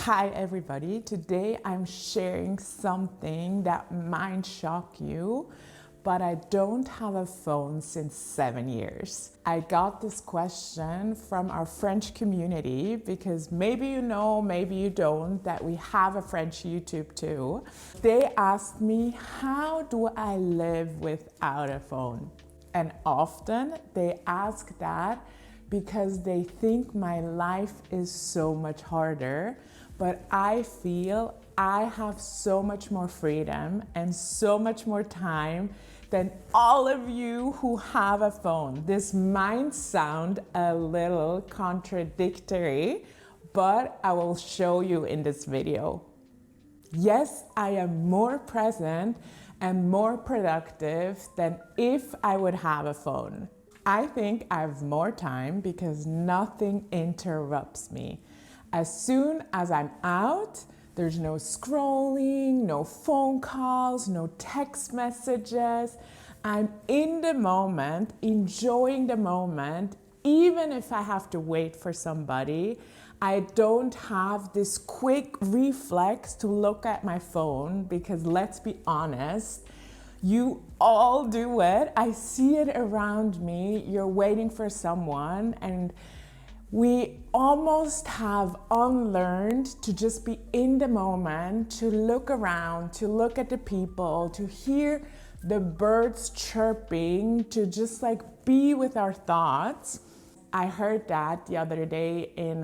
Hi everybody, today I'm sharing something that might shock you, but I don't have a phone since 7 years. I got this question from our French community because maybe you know, maybe you don't, that we have a French YouTube too. They asked me, how do I live without a phone? And often they ask that because they think my life is so much harder, but I feel I have so much more freedom and so much more time than all of you who have a phone. This might sound a little contradictory, but I will show you in this video. Yes, I am more present and more productive than if I would have a phone. I think I have more time because nothing interrupts me. As soon as I'm out, there's no scrolling, no phone calls, no text messages. I'm in the moment, enjoying the moment. Even if I have to wait for somebody, I don't have this quick reflex to look at my phone because let's be honest, you all do it. I see it around me. You're waiting for someone and we almost have unlearned to just be in the moment, to look around, to look at the people, to hear the birds chirping, to just like be with our thoughts. I heard that the other day in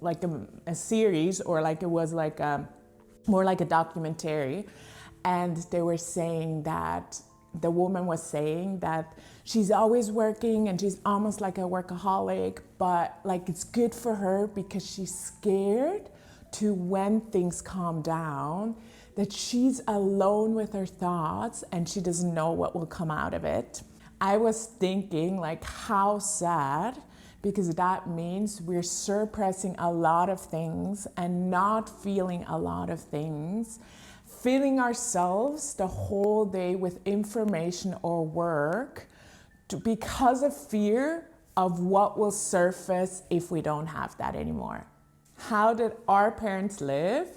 like a series, or like it was like more like a documentary, and they were saying that the woman was saying that she's always working and she's almost like a workaholic, but like it's good for her because she's scared to, when things calm down, that she's alone with her thoughts and she doesn't know what will come out of it. I was thinking like how sad, because that means we're suppressing a lot of things and not feeling a lot of things, filling ourselves the whole day with information or work because of fear of what will surface if we don't have that anymore. How did our parents live?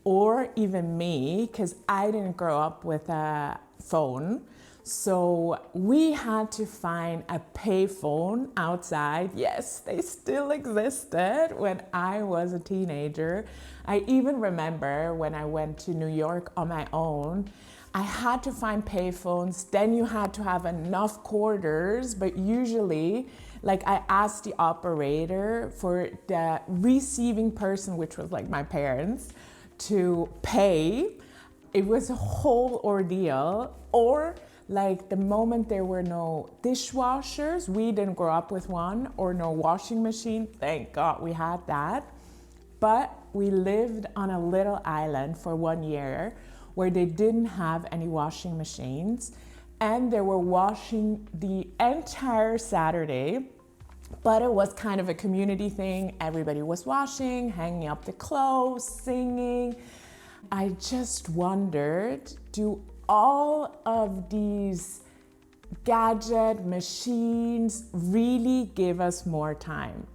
Or even me, because I didn't grow up with a phone. So we had to find a payphone outside. Yes, they still existed when I was a teenager. I even remember when I went to New York on my own, I had to find payphones. Then you had to have enough quarters, but usually, like I asked the operator for the receiving person, which was like my parents, to pay. It was a whole ordeal. Or like the moment there were no dishwashers, we didn't grow up with one, or no washing machine. Thank God we had that. But we lived on a little island for 1 year where they didn't have any washing machines, and they were washing the entire Saturday. But it was kind of a community thing. Everybody was washing, hanging up the clothes, singing. I just wondered, do all of these gadget machines really give us more time?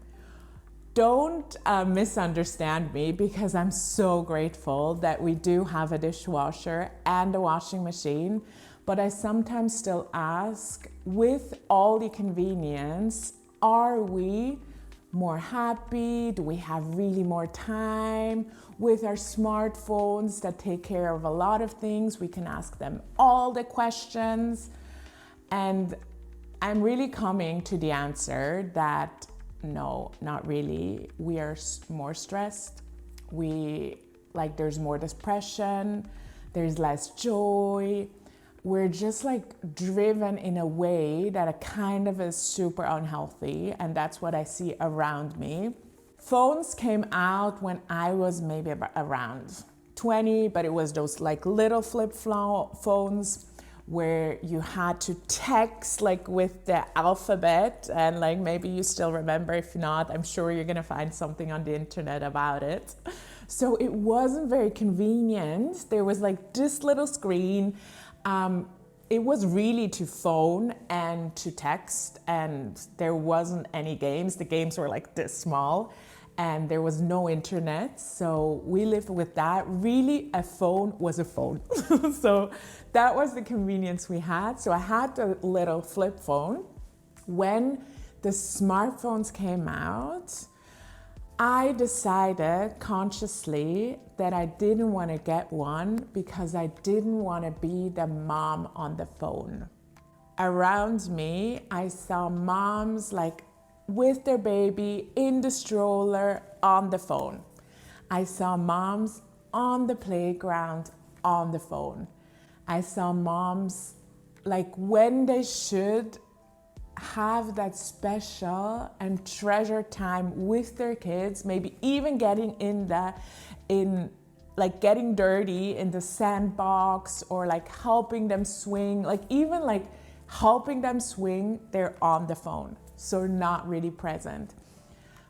Don't misunderstand me, because I'm so grateful that we do have a dishwasher and a washing machine. But I sometimes still ask, with all the convenience, are we more happy? Do we have really more time? With our smartphones that take care of a lot of things, we can ask them all the questions. And I'm really coming to the answer that no, not really. We are more stressed. There's more depression. There's less joy. We're just like driven in a way that kind of is super unhealthy. And that's what I see around me. Phones came out when I was maybe around 20, but it was those like little flip phones where you had to text like with the alphabet, and like maybe you still remember. If not, I'm sure you're gonna find something on the internet about it. So it wasn't very convenient. There was like this little screen. It was really to phone and to text, and there wasn't any games. The games were like this small. and there was no internet. So we lived with that. Really, a phone was a phone. So that was the convenience we had. So I had the little flip phone. When the smartphones came out, I decided consciously that I didn't want to get one because I didn't want to be the mom on the phone. Around me, I saw moms like with their baby in the stroller on the phone. I saw moms on the playground on the phone. I saw moms like when they should have that special and treasure time with their kids, maybe even getting getting dirty in the sandbox, or like helping them swing, helping them swing, they're on the phone. So not really present.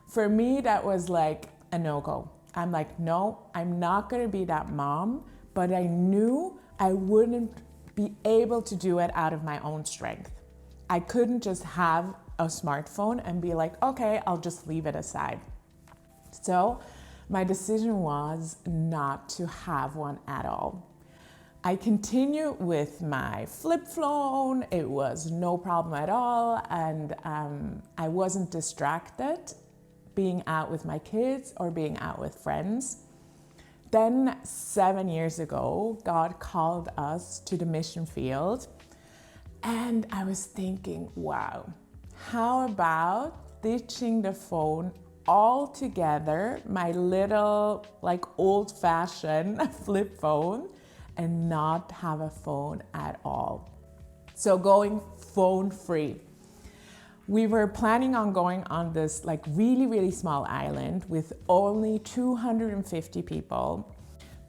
For me, that was like a no-go. I'm like, no, I'm not gonna be that mom, but I knew I wouldn't be able to do it out of my own strength. I couldn't just have a smartphone and be like, okay, I'll just leave it aside. So my decision was not to have one at all. I continued with my flip phone. It was no problem at all. And I wasn't distracted being out with my kids or being out with friends. Then 7 years ago, God called us to the mission field. And I was thinking, wow, how about ditching the phone altogether, my little old-fashioned flip phone, and not have a phone at all. So going phone free. We were planning on going on this really, really small island with only 250 people,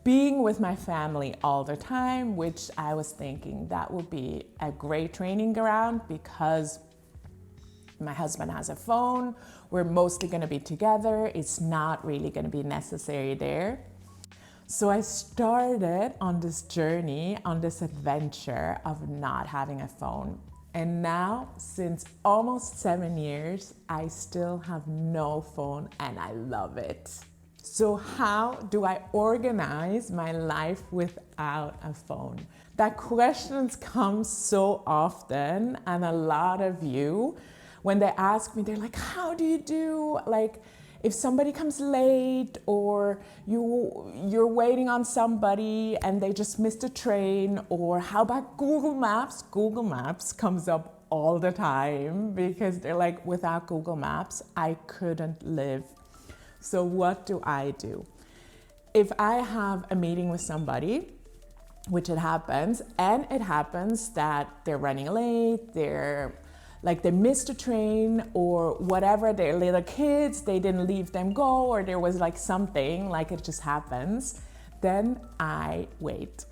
being with my family all the time, which I was thinking that would be a great training ground because my husband has a phone. We're mostly gonna be together. It's not really gonna be necessary there. So I started on this journey, on this adventure of not having a phone. And now, since almost 7 years, I still have no phone and I love it. So how do I organize my life without a phone? That question comes so often, and a lot of you, when they ask me, they're like, how do you do? If somebody comes late or you're waiting on somebody and they just missed a train, or how about Google Maps? Google Maps comes up all the time because they're like, without Google Maps, I couldn't live. So what do I do? If I have a meeting with somebody, which it happens, and it happens that they're running late, they missed a train or whatever, they're little kids, they didn't leave them go, or there was something, it just happens, then I wait.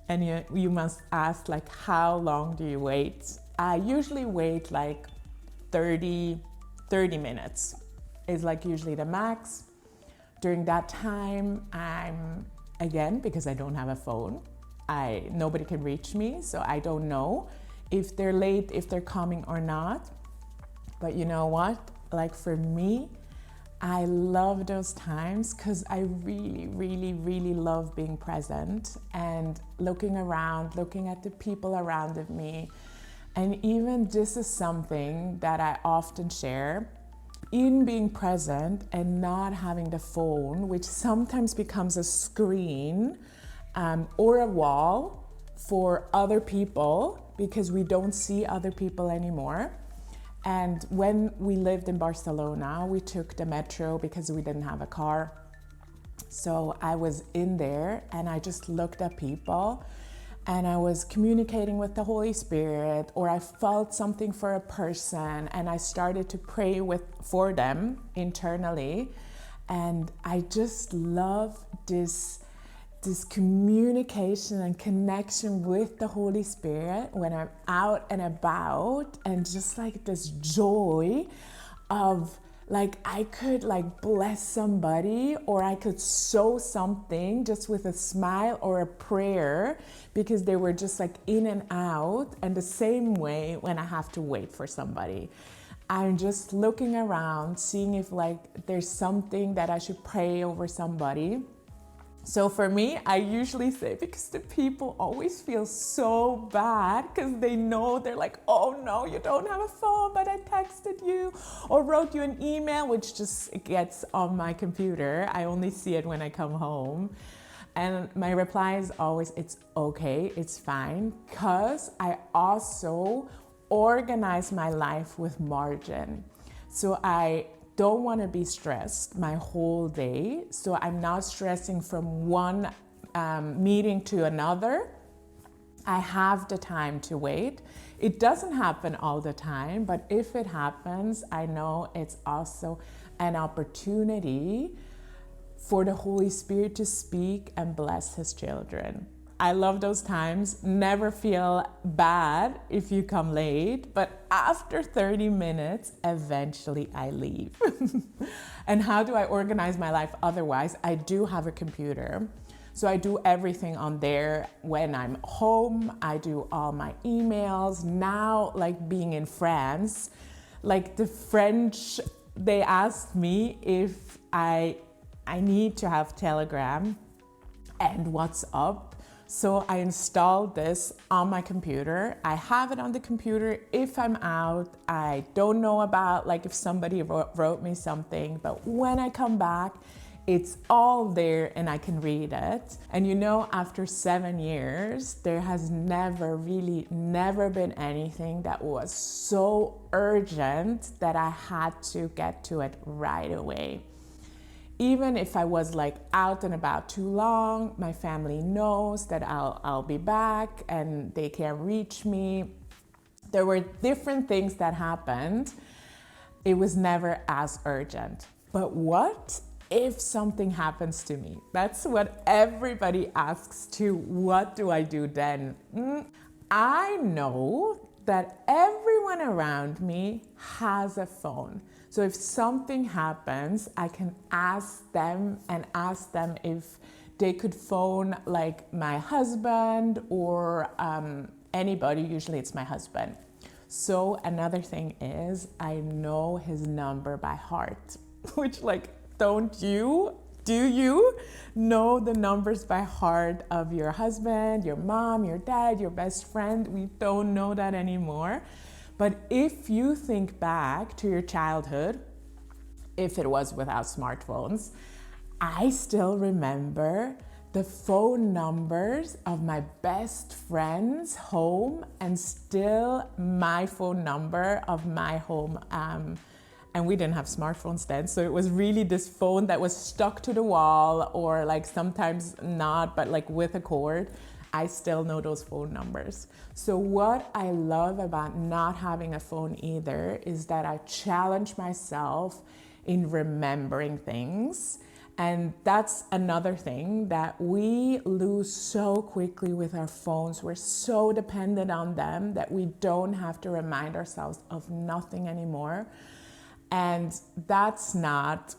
And you must ask, how long do you wait? I usually wait 30 minutes. Is usually the max. During that time, again, because I don't have a phone, nobody can reach me, so I don't know if they're late, if they're coming or not. But you know what? For me, I love those times because I really, really, really love being present and looking around, looking at the people around me. And even this is something that I often share. In being present and not having the phone, which sometimes becomes a screen or a wall for other people because we don't see other people anymore. And when we lived in Barcelona, we took the metro because we didn't have a car. So I was in there and I just looked at people and I was communicating with the Holy Spirit, or I felt something for a person and I started to pray for them internally. And I just love this communication and connection with the Holy Spirit when I'm out and about, and just this joy of I could bless somebody, or I could sow something just with a smile or a prayer, because they were just in and out. And the same way when I have to wait for somebody. I'm just looking around, seeing if like there's something that I should pray over somebody. So for me, I usually say, because the people always feel so bad because they know, they're like, oh no, you don't have a phone, but I texted you or wrote you an email, which just gets on my computer. I only see it when I come home. And my reply is always, it's okay, it's fine, because I also organize my life with margin. So I don't want to be stressed my whole day. So I'm not stressing from one meeting to another. I have the time to wait. It doesn't happen all the time, but if it happens, I know it's also an opportunity for the Holy Spirit to speak and bless his children. I love those times. Never feel bad if you come late, but after 30 minutes, eventually I leave. And how do I organize my life otherwise? I do have a computer. So I do everything on there when I'm home. I do all my emails. Now, like being in France, like the French, they asked me if I need to have Telegram and WhatsApp. So I installed this on my computer. I have it on the computer if I'm out. I don't know about like if somebody wrote me something, but when I come back, it's all there and I can read it. And you know, after 7 years, there has never been anything that was so urgent that I had to get to it right away. Even if I was like out and about too long, my family knows that I'll be back and they can reach me. There were different things that happened. It was never as urgent. But what if something happens to me? That's what everybody asks too. What do I do then? I know that everyone around me has a phone. So if something happens, I can ask them if they could phone like my husband or anybody. Usually it's my husband. So another thing is I know his number by heart, which like, do you know the numbers by heart of your husband, your mom, your dad, your best friend? We don't know that anymore. But if you think back to your childhood, if it was without smartphones, I still remember the phone numbers of my best friend's home and still my phone number of my home. And we didn't have smartphones then. So it was really this phone that was stuck to the wall or like sometimes not, but like with a cord. I still know those phone numbers. So what I love about not having a phone either is that I challenge myself in remembering things. And that's another thing that we lose so quickly with our phones. We're so dependent on them that we don't have to remind ourselves of nothing anymore. And that's not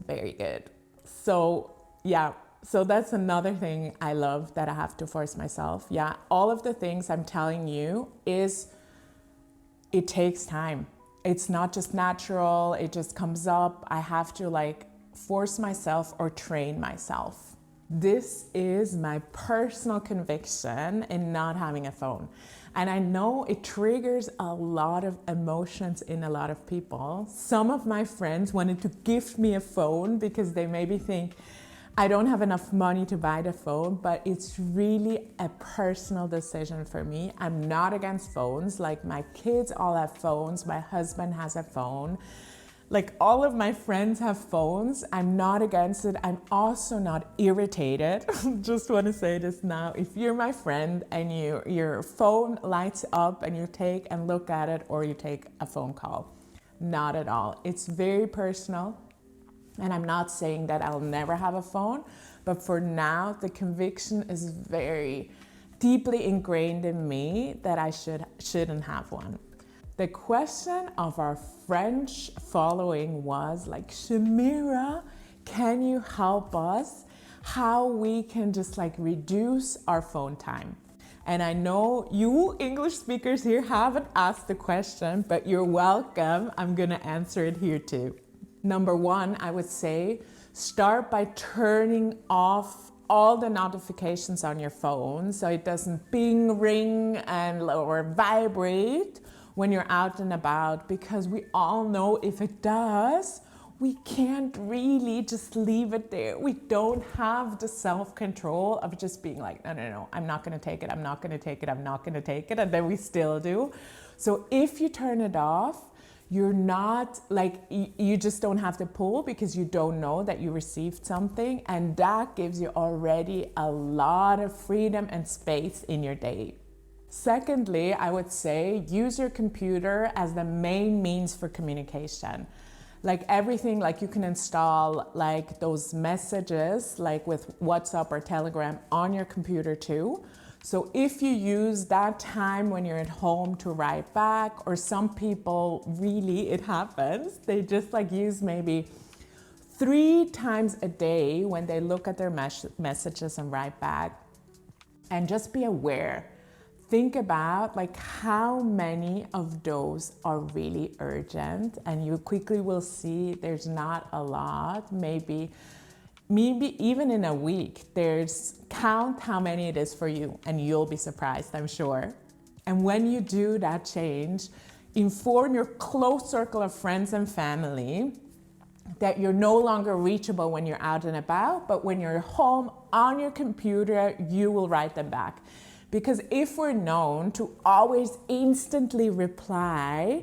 very good. So yeah. So that's another thing I love that I have to force myself. Yeah, all of the things I'm telling you it takes time. It's not just natural, it just comes up. I have to like force myself or train myself. This is my personal conviction in not having a phone. And I know it triggers a lot of emotions in a lot of people. Some of my friends wanted to gift me a phone because they maybe think, I don't have enough money to buy the phone, but it's really a personal decision for me. I'm not against phones. Like my kids all have phones. My husband has a phone. Like all of my friends have phones. I'm not against it. I'm also not irritated. Just want to say this now. If you're my friend and your phone lights up and you take and look at it or you take a phone call, not at all. It's very personal. And I'm not saying that I'll never have a phone, but for now, the conviction is very deeply ingrained in me that I shouldn't have one. The question of our French following was like, Shamira, can you help us how we can just like reduce our phone time? And I know you English speakers here haven't asked the question, but you're welcome. I'm gonna answer it here too. Number one, I would say, start by turning off all the notifications on your phone so it doesn't bing, ring, or vibrate when you're out and about, because we all know if it does, we can't really just leave it there. We don't have the self-control of just being like, no, I'm not gonna take it, I'm not gonna take it, I'm not gonna take it, and then we still do. So if you turn it off, you're not like, you just don't have to pull because you don't know that you received something, and that gives you already a lot of freedom and space in your day. Secondly, I would say use your computer as the main means for communication. Like everything, like you can install like those messages like with WhatsApp or Telegram on your computer too. So if you use that time when you're at home to write back, or some people really, it happens, they just like use maybe 3 times a day when they look at their messages and write back, and just be aware. Think about like how many of those are really urgent, and you quickly will see there's not a lot. Maybe even in a week, count how many it is for you, and you'll be surprised, I'm sure. And when you do that change, inform your close circle of friends and family that you're no longer reachable when you're out and about, but when you're home on your computer, you will write them back. Because if we're known to always instantly reply,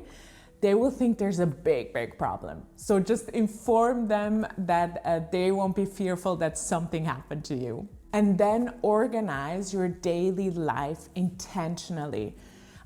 they will think there's a big problem. So just inform them that they won't be fearful that something happened to you. And then organize your daily life intentionally.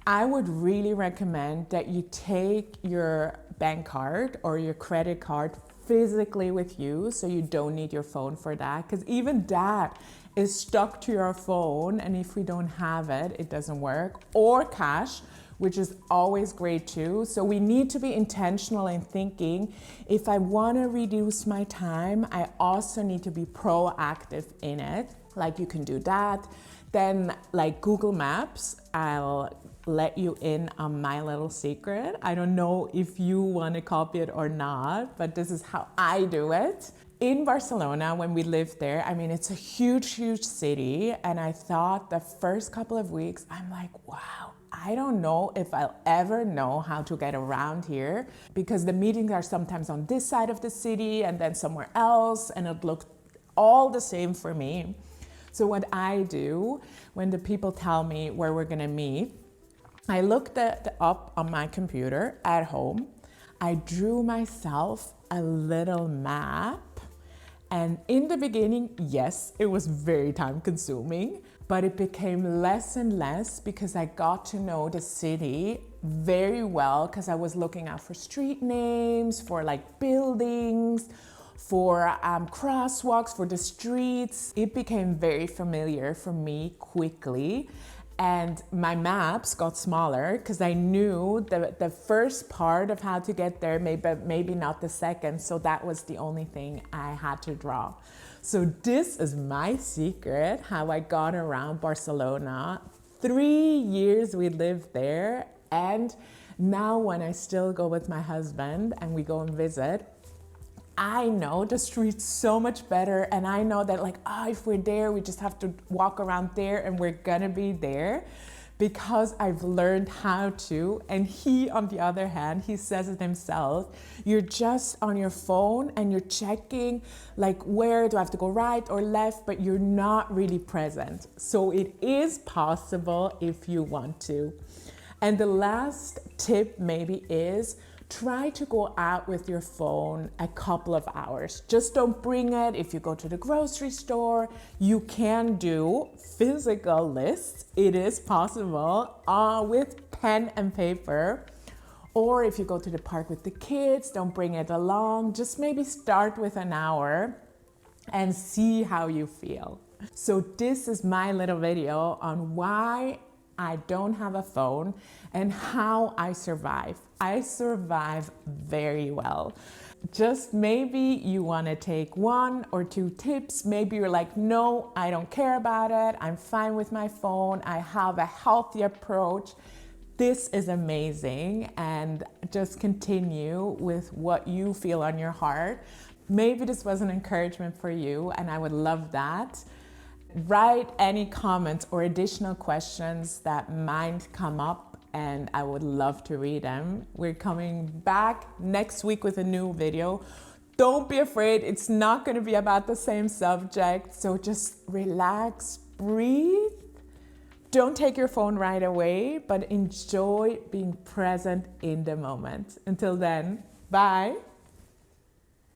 I would really recommend that you take your bank card or your credit card physically with you, so you don't need your phone for that, because even that is stuck to your phone, and if we don't have it, it doesn't work. Or cash, which is always great too. So we need to be intentional in thinking, if I want to reduce my time, I also need to be proactive in it. Like you can do that. Then like Google Maps, I'll let you in on my little secret. I don't know if you want to copy it or not, but this is how I do it. In Barcelona, when we lived there, I mean, it's a huge, huge city. And I thought the first couple of weeks, I'm like, wow, I don't know if I'll ever know how to get around here, because the meetings are sometimes on this side of the city and then somewhere else, and it looked all the same for me. So what I do when the people tell me where we're gonna meet, I looked up on my computer at home. I drew myself a little map. And in the beginning, yes, it was very time consuming, but it became less and less because I got to know the city very well, because I was looking out for street names, for like buildings, for crosswalks, for the streets. It became very familiar for me quickly. And my maps got smaller because I knew the first part of how to get there, maybe not the second. So that was the only thing I had to draw. So this is my secret, how I got around Barcelona. 3 years we lived there. And now when I still go with my husband and we go and visit, I know the streets so much better, and I know that like, if we're there, we just have to walk around there and we're gonna be there, because I've learned how to. And he, on the other hand, he says it himself, you're just on your phone and you're checking like, where do I have to go, right or left, but you're not really present. So it is possible if you want to. And the last tip maybe is, try to go out with your phone a couple of hours. Just don't bring it. If you go to the grocery store, you can do physical lists. It is possible with pen and paper. Or if you go to the park with the kids, don't bring it along. Just maybe start with an hour and see how you feel. So this is my little video on why I don't have a phone and how I survive. I survive very well. just maybe you want to take 1 or 2 tips. Maybe you're like, no, I don't care about it. I'm fine with my phone. I have a healthy approach. This is amazing, and just continue with what you feel on your heart. Maybe this was an encouragement for you, and I would love that. Write any comments or additional questions that might come up, and I would love to read them. We're coming back next week with a new video. Don't be afraid, it's not going to be about the same subject. So just relax, breathe. Don't take your phone right away, but enjoy being present in the moment. Until then, bye.